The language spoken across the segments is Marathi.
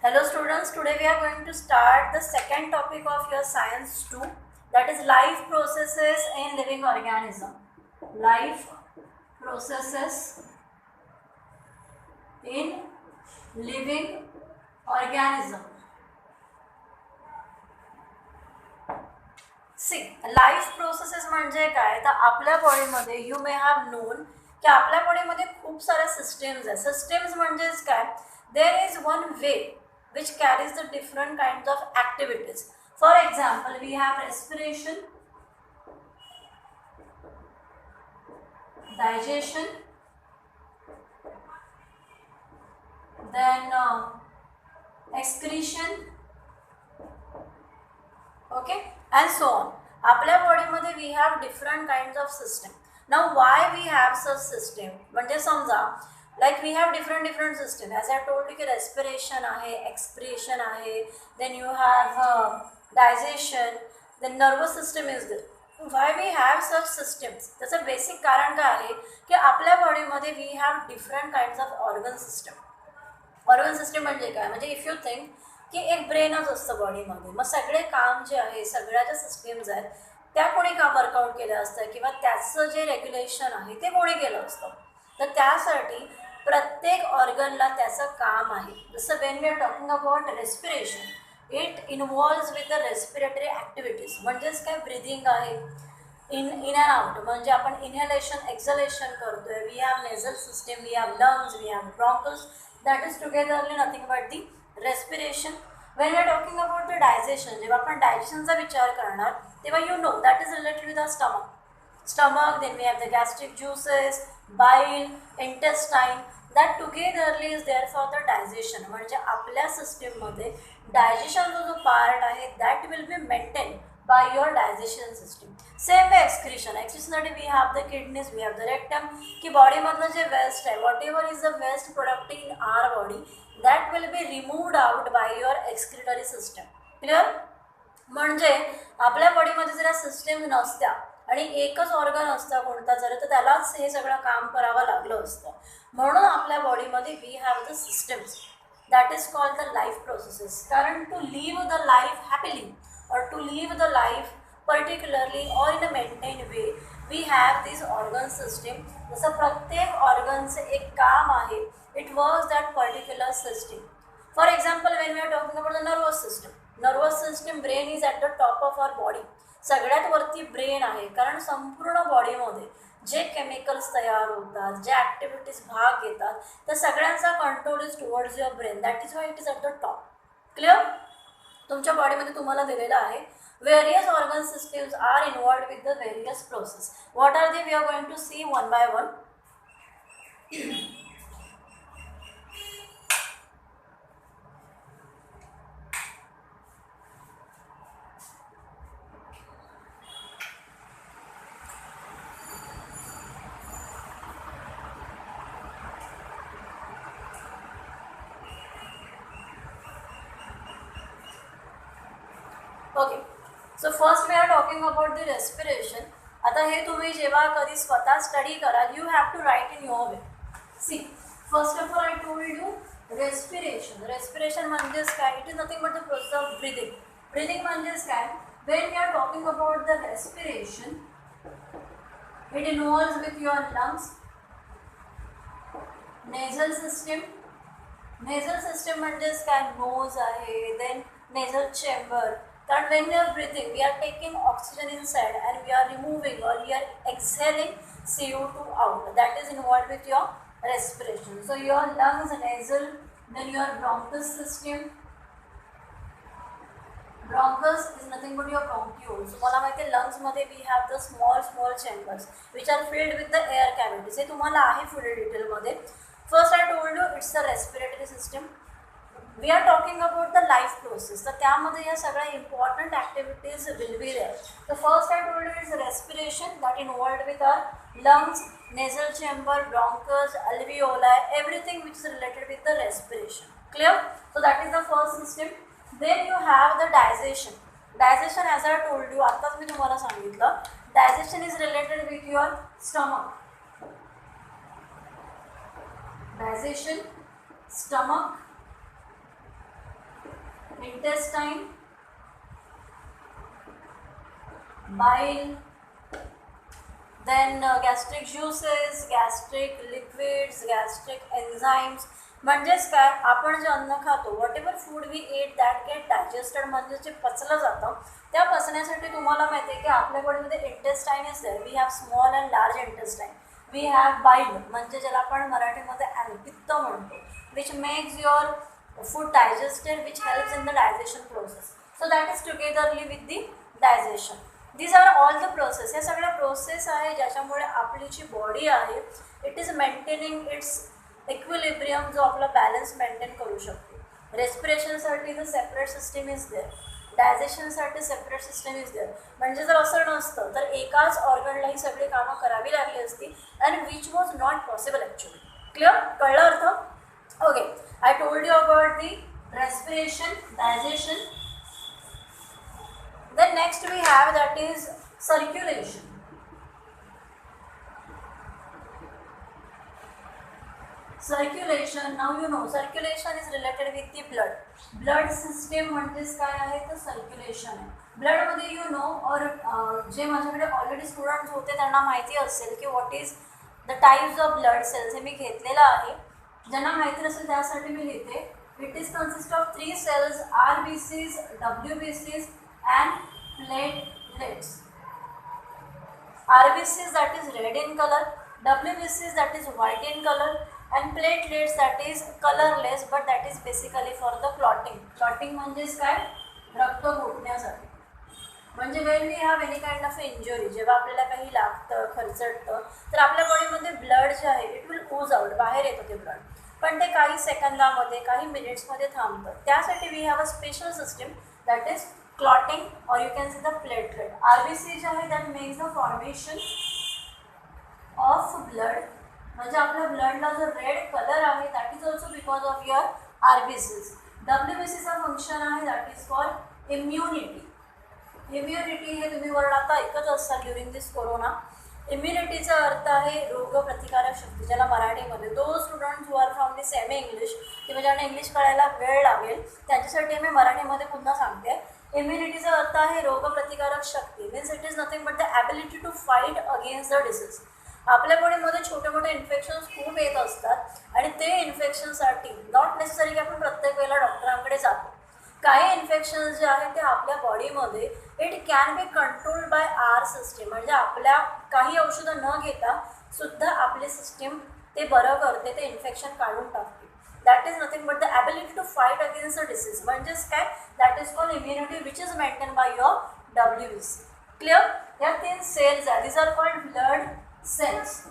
Hello students, today we are going to start the second topic of your science 2, that is life processes in living organism. Life processes in living organism. See, life processes म्हणजे काय तर आपल्या बॉडीमध्ये यू मे हॅव नोन की आपल्या बॉडीमध्ये खूप साऱ्या सिस्टम्स आहेत. सिस्टम्स म्हणजेच काय, there is one way which carries the different kinds of activities. For example, we have respiration, digestion, then excretion, okay, and so on. आपल्या बॉडीमध्ये we have different kinds of system. Now why we have such system, म्हणजे समजा like we have different system, as I told you ki respiration आहे, expiration आहे, then you have digestion, then nervous system is there. Why we have such systems, त्याचं बेसिक कारण काय आहे की आपल्या बॉडीमध्ये we have different kinds of organ system. Organ system म्हणजे काय, म्हणजे इफ यू थिंक की एक ब्रेनच असतं बॉडीमध्ये, मग सगळे काम जे आहे, सगळ्या ज्या सिस्टीम्स आहेत त्या कोणी का वर्कआउट केलं असतं किंवा त्याचं जे रेग्युलेशन आहे ते कोणी केलं असतं. तर त्यासाठी प्रत्येक ऑर्गनला त्याचं काम आहे. जसं when we are talking about respiration, it involves with the respiratory activities. म्हणजेच काय, ब्रिदिंग आहे, इन अँड आउट, म्हणजे आपण इनहेलेशन एक्झलेशन करतोय. We have nasal system, we have lungs, we have bronchus, that is together nothing but the respiration. When we are talking about the digestion, जेव्हा आपण डायजेशनचा विचार करणार तेव्हा you know that is related with the stomach, then we have the gastric juices, bile, intestine, that togetherly is there for the digestion. म्हणजे आपल्या सिस्टीममध्ये डायजेशनचा जो पार्ट आहे that will be maintain by your digestion system. Same way excretion साठी we have the kidneys, we have the rectum, की बॉडीमधलं जे वेस्ट आहे, whatever is the waste product in our body, that will be removed out by your excretory system. Clear? म्हणजे आपल्या बॉडीमध्ये जर सिस्टम नसत्या आणि एकच ऑर्गन असतं कोणता जर, तर त्यालाच हे सगळं काम करावं लागलं असतं. म्हणून आपल्या बॉडीमध्ये we have the systems, that is called the life processes. कारण to live the life happily or to live the life particularly or in a maintained way, we have this organ system. जसं प्रत्येक ऑर्गनचं एक काम आहे, it works that particular system. For example, when we are talking about the nervous system, brain is at the top of our body. सगळ्यात वरती ब्रेन आहे, कारण संपूर्ण बॉडीमध्ये जे केमिकल्स तयार होतात, जे ॲक्टिव्हिटीज भाग घेतात, त्या सगळ्यांचा control is towards your brain. That is why it is at the top. Clear? तुमच्या बॉडीमध्ये तुम्हाला दिलेलं आहे various organ systems are involved with the various process. What are they, we are going to see one by one. Okay, so first we are talking about the respiration. आता हे तुम्ही जेव्हा कधी स्वतः स्टडी कराल, you have to write in your way. See, first of all I told you respiration. Respiration म्हणजेच काय, it is nothing but the process of breathing. Breathing म्हणजेच काय, when we are talking about the respiration, it involves with your lungs, nasal system. Nasal system म्हणजेच काय, नोज आहे, then nasal chamber. That when we are breathing, we are taking oxygen inside and we are removing or we are exhaling CO2 out. That is involved with your respiration. So your lungs, nasal, then your bronchus system. Bronchus is nothing but your bronchioles. So मला माहिती आहे lungs मध्ये we have the small chambers which are filled with the air cavities. हे तुम्हाला आहे पुढे डिटेलमध्ये. First I told you it's the respiratory system. We are talking about the life process. तर त्यामध्ये या सगळ्या important activities will be there. तर first I told you is respiration, that involved with our lungs, nasal chamber, bronchus, alveoli, everything which is related with the respiration. Clear? So that is the first system. Then you have the digestion. Digestion as I told you, आत्ताच मी तुम्हाला सांगितलं, digestion is related with your stomach. Digestion, stomach, intestine, bile, then gastric juices, gastric liquids, gastric enzymes. म्हणजेच काय, आपण जे अन्न खातो, whatever food we eat that get digested, म्हणजे जे पचलं जातं, त्या पचण्यासाठी तुम्हाला माहिती आहे की आपल्या बॉडीमध्ये intestine is there. We have small and large intestine. We have bile, म्हणजे ज्याला आपण मराठीमध्ये पित्त म्हणतो, which makes your food digested, which helps in the digestion process. So that is togetherly with the digestion. These are all the process. या सगळ्या प्रोसेस आहे ज्याच्यामुळे आपली जी बॉडी आहे it is maintaining its equilibrium, जो आपला बॅलन्स मेंटेन करू शकतो. रेस्पिरेशनसाठी the separate system is there, डायजेशनसाठी सेपरेट सिस्टीम इज देअर. म्हणजे जर असं नसतं तर एकाच ऑर्गनला ही सगळी कामं करावी लागली असती, and which was not possible actually. Clear? कळलं अर्थ? Okay, I told you about the respiration, digestion. Then next we have that is circulation. Circulation, now you know circulation is related with the blood. Blood system म्हणजेच काय आहे तर सर्क्युलेशन आहे. ब्लडमध्ये यू नो और जे माझ्याकडे ऑलरेडी स्टुडंट्स होते त्यांना माहिती असेल की what is the types of blood cells. हे मी घेतलेलं आहे, ज्यांना माहिती नसेल त्यासाठी मी लिहिते. It is consist of 3 cells, RBCs, WBCs and platelets. RBCs that is red in color, WBCs that is white in color, and platelets that is colorless but that is basically for the clotting. Clotting म्हणजेच काय, रक्त गोठण्यासाठी. म्हणजे when we have any kind of injury, जेव्हा आपल्याला काही लागतं, खरचटतं, तर आपल्या बॉडीमध्ये ब्लड जे आहे इट विल ओज आउट, बाहेर येतं ते ब्लड. पण ते काही सेकंदामध्ये, काही मिनिट्समध्ये थांबतं. त्यासाठी we have a special system that is clotting, or you can say the platelet. RBC जे आहे that makes the formation of blood. म्हणजे आपल्या ब्लडला जो रेड कलर आहे that is also because of your RBCs. WBCचा फंक्शन आहे that is for immunity. Immunity हे तुम्ही वर्ड आता ऐकत असाल ड्युरिंग दिस कोरोना. इम्युनिटीचा अर्थ आहे रोगप्रतिकारक शक्ती, ज्याला मराठीमध्ये though students who are from the semi English किंवा ज्यांना इंग्लिश कळायला वेळ लागेल त्यांच्यासाठी मी मराठीमध्ये पुन्हा सांगते. इम्युनिटीचा अर्थ आहे रोगप्रतिकारक शक्ती. Means it is nothing but the ability to fight against the disease. आपल्या बॉडीमध्ये छोटे मोठे इन्फेक्शन्स खूप येत असतात आणि ते इन्फेक्शनसाठी नॉट नेसेसरी की आपण प्रत्येक वेळेला डॉक्टरांकडे जातो. काही इन्फेक्शन्स जे आहेत ते आपल्या बॉडीमध्ये it can be controlled by our system. म्हणजे आपल्या काही औषधं न घेता सुद्धा आपली सिस्टीम ते बरं करते, ते इन्फेक्शन काढून टाकते. That is nothing but the ability to fight against the disease. म्हणजेच काय, that is called immunity which is maintain by your WBC. Clear? या 3 सेल्स आहे, these are called blood cells.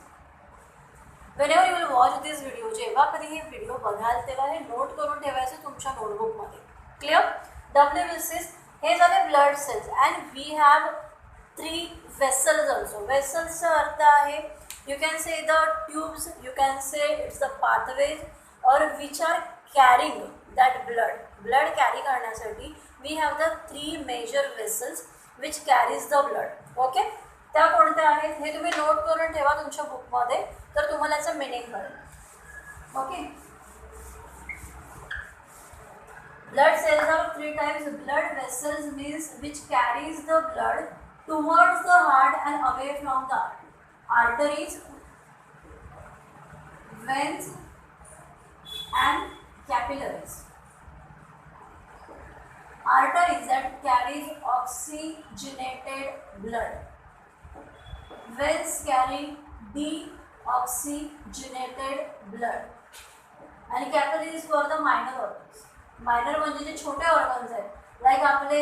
Whenever you will watch this video, जेव्हा कधी हे व्हिडिओ बघाल तेव्हा हे नोट करून ठेवायचं तुमच्या नोटबुकमध्ये. क्लिअर? WBCs हे झाले blood cells. And we have 3 vessels also. वेसल्सचा अर्थ आहे you can say the tubes, you can say it's the pathways or which are carrying that blood. Blood carry करण्यासाठी we have the 3 major vessels which carries the blood. Okay, त्या कोणत्या आहेत हे तुम्ही नोट करून ठेवा तुमच्या बुकमध्ये, तर तुम्हाला याचं मिनिंग कळेल. Okay, blood cells are 3 types. Blood vessels means which carries the blood towards the heart and away from the heart. Arteries, veins and capillaries. Arteries that carries oxygenated blood. Veins carry deoxygenated blood. And capillaries for the minor organs. Minor म्हणजे जे छोटे ऑर्गन्स आहेत, लाईक आपले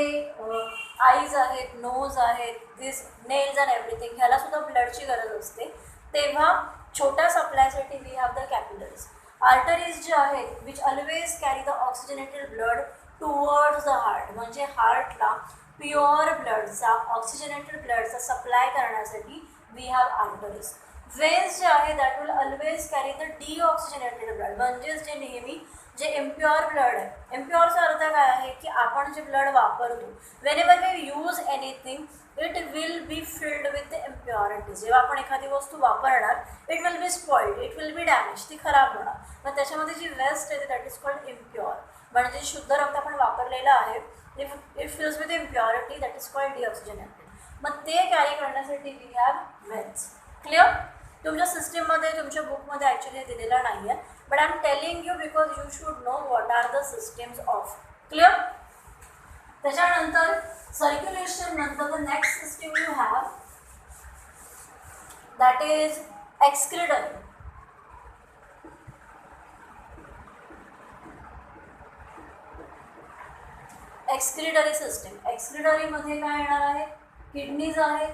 आईज आहेत, नोज आहेत, दिस नेल्स अँड एव्हरीथिंग, ह्याला सुद्धा ब्लडची गरज असते. तेव्हा छोट्या सप्लायसाठी we have the capillaries. Arteries जे आहेत which always carry the oxygenated blood towards the heart, म्हणजे हार्टला प्युअर ब्लडचा, ऑक्सिजनेटेड ब्लडचा सप्लाय करण्यासाठी वी हॅव आर्टरीज. वेन्स जे आहे that will always carry the deoxygenated blood, म्हणजेच जे नेहमी जे इम्प्युअर ब्लड आहे. इम्प्युअरचा अर्थ काय आहे की आपण जे ब्लड वापरतो, whenever we use anything it will be filled with the impurities. जेव्हा आपण एखादी वस्तू वापरणार it will be spoiled, it will be damage, ती खराब होणार. मग त्याच्यामध्ये जी वेस्ट आहे दॅट इज कॉल्ड इम्प्युअर. म्हणजे शुद्ध रक्त आपण वापरलेलं आहे, it fills with impurity that is called deoxygenated. मग ते कॅरी करण्यासाठी वी हॅव व्हेन्स. क्लिअर? तुमच्या सिस्टीममध्ये तुमच्या बुकमध्ये ॲक्च्युली दिलेलं नाही आहे, but I am telling you because you should know what are the systems of. Clear? त्याच्यानंतर सर्क्युलेशन नंतर the next system you have that is excretory. Excretory system. एक्सक्रीटरीमध्ये काय येणार आहे? किडनीज आहेत.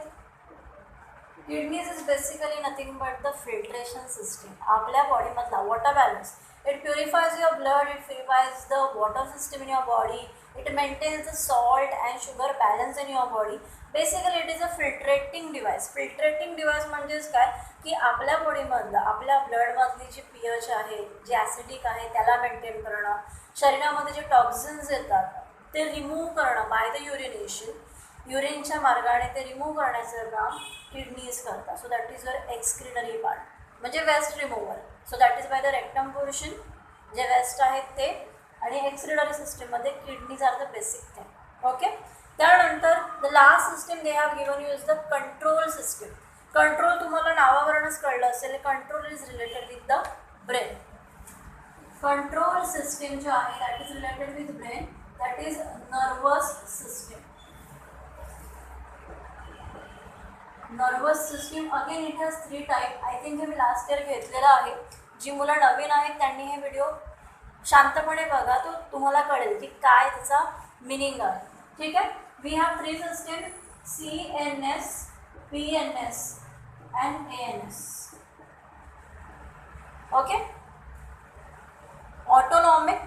Kidneys is basically nothing but the filtration system. आपल्या बॉडीमधला water balance. It purifies your blood, it purifies the water system in your body, it maintains the salt and sugar balance in your body. Basically it is a filtrating device. Filtrating device म्हणजेच काय की आपल्या बॉडीमधलं आपल्या ब्लडमधली जी पीएच आहे, जे ॲसिडिक आहे त्याला मेंटेन करणं, शरीरामध्ये जे टॉक्झिन्स येतात ते रिमूव्ह करणं बाय द युरिनेशन, युरिनच्या मार्गाने ते रिमूव्ह करण्याचं काम किडनीज करतात. So that is your excretory part, म्हणजे waste removal. So that is by the rectum portion, जे वेस्ट आहेत ते. आणि एक्सक्रीटरी सिस्टममध्ये kidneys are the basic thing. Okay. त्यानंतर the last system they have given you is the control system. Control तुम्हाला नावावरूनच कळलं असेल, control is related with the brain. Control system जो आहे that is related with brain, that is nervous system. Nervous system again it has 3 type. I think हे मी लास्ट इयर घेतलेलं आहे. जी मुलं नवीन आहेत त्यांनी हे व्हिडिओ शांतपणे बघा, तो तुम्हाला कळेल की काय त्याचा मिनिंग आहे. ठीक आहे. We have 3 system, CNS, PNS अँड ANS. Okay. Autonomic,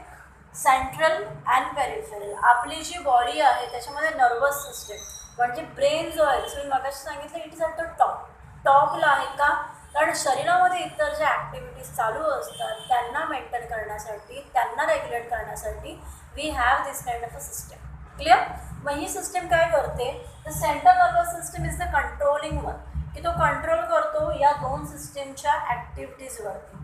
central and peripheral. आपली जी बॉडी आहे त्याच्यामध्ये नर्वस सिस्टम म्हणजे ब्रेन जो आहे, मी मगाशी सांगितलं इट इज ॲट द टॉपला आहे. का? कारण शरीरामध्ये इतर ज्या ॲक्टिव्हिटीज चालू असतात त्यांना मेंटेन करण्यासाठी, त्यांना रेग्युलेट करण्यासाठी we have this kind of a system. Clear? मग ही सिस्टम काय करते? The central nervous system is the controlling one, की तो कंट्रोल करतो या 2 सिस्टमच्या ॲक्टिव्हिटीजवरती.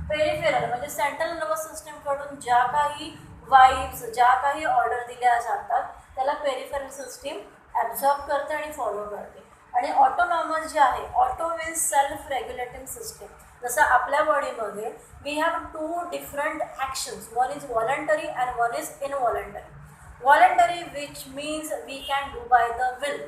पेरिफेरल म्हणजे सेंट्रल नर्वस सिस्टमकडून ज्या काही वाईब्स, ज्या काही ऑर्डर दिल्या जातात त्याला पेरिफेरल सिस्टीम ॲब्झॉर्ब करते आणि फॉलो करते. आणि ऑटोनॉमस जे आहे, auto means self regulating system. जसं आपल्या बॉडीमध्ये we have 2 different actions, one is voluntary and one is involuntary. Voluntary which means we can do by the will.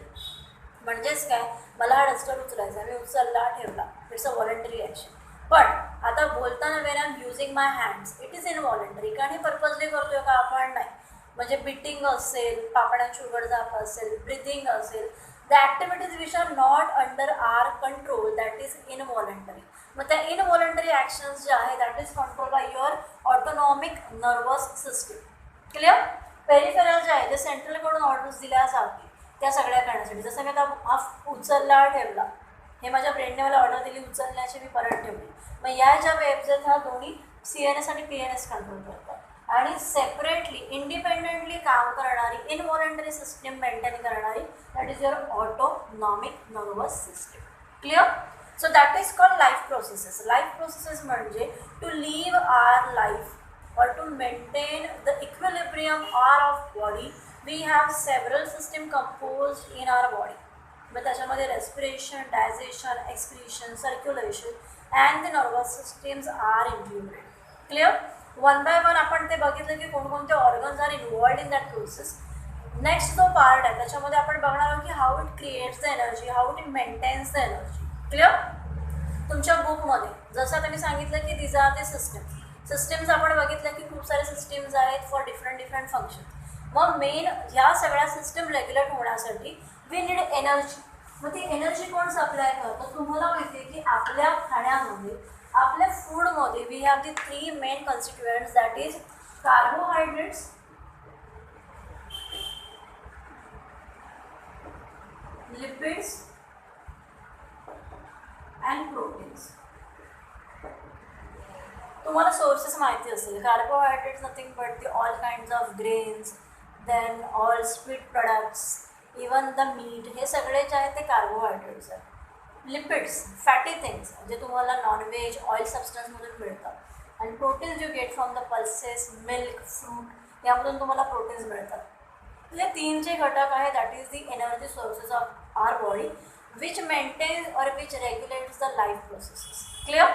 म्हणजेच काय, मला हा डस्टर उचलायचा, मी उचलला ठेवला, इट्स अ व्हॉलंटरी ॲक्शन. पण आता बोलताना when I am using my hands it is इनव्हॉलंटरी. कारण हे पर्पजली करतोय का आपण? नाही. म्हणजे बिटिंग असेल, पापण्यांची उघडझाप असेल, ब्रिथिंग असेल, the activities which are not under our control that is involuntary. मग त्या इनव्हॉलंटरी ॲक्शन्स जे आहे that is control by your autonomic nervous system. Clear? Peripheral जे आहे ते सेंट्रलकडून ऑर्डर्स दिल्या जाते त्या सगळ्या करण्यासाठी. जसं मी आता हा उचलला ठेवला, हे माझ्या ब्रेनने मला ऑर्डर दिली उचलण्याची, मी परत ठेवली. मग या ज्या वेब्स आहेत ह्या दोन्ही CNS आणि PNS कंट्रोल करतात. आणि सेपरेटली इंडिपेंडेंटली काम करणारी इनव्हॉलंटरी सिस्टम मेंटेन करणारी that is your autonomic nervous system. Clear? So that is called life processes. Life processes म्हणजे to live our life or to maintain the equilibrium of body we have several system composed in our body. मग त्याच्यामध्ये respiration, digestion, excretion, circulation and the nervous systems are included. Clear? One by one आपण ते बघितलं की कोणकोणते organs are involved in that process. Next जो पार्ट आहे त्याच्यामध्ये आपण बघणार आहोत की how it creates the energy, how it maintains the energy. Clear? तुमच्या बुकमध्ये जसं आता मी सांगितलं की दिज आर द सिस्टम्स आपण बघितलं की खूप सारे सिस्टम्स आहेत फॉर डिफरंट फंक्शन. मग मेन ह्या सगळ्या सिस्टम रेग्युलेट होण्यासाठी वी नीड एनर्जी. मग ती एनर्जी कोण सप्लाय करतं? तुम्हाला माहिती आहे की आपल्या खाण्यामध्ये, आपल्या फूडमध्ये we have the 3 main constituents that is carbohydrates, lipids and proteins. तुम्हाला सोर्सेस माहिती असेल. Carbohydrates nothing but the all kinds of grains, then all sweet products, even the meat, हे सगळे जे आहेत ते कार्बोहायड्रेट्स आहेत. लिपिड्स, फॅटी थिंग्स जे तुम्हाला नॉनव्हेज, ऑइल सबस्टन्समधून मिळतात. आणि proteins you get from the pulses, milk, fruit, यामधून तुम्हाला प्रोटीन्स मिळतात. म्हणजे 3 जे घटक आहे that is the energy sources of our body which maintains or which regulates the life processes. Clear?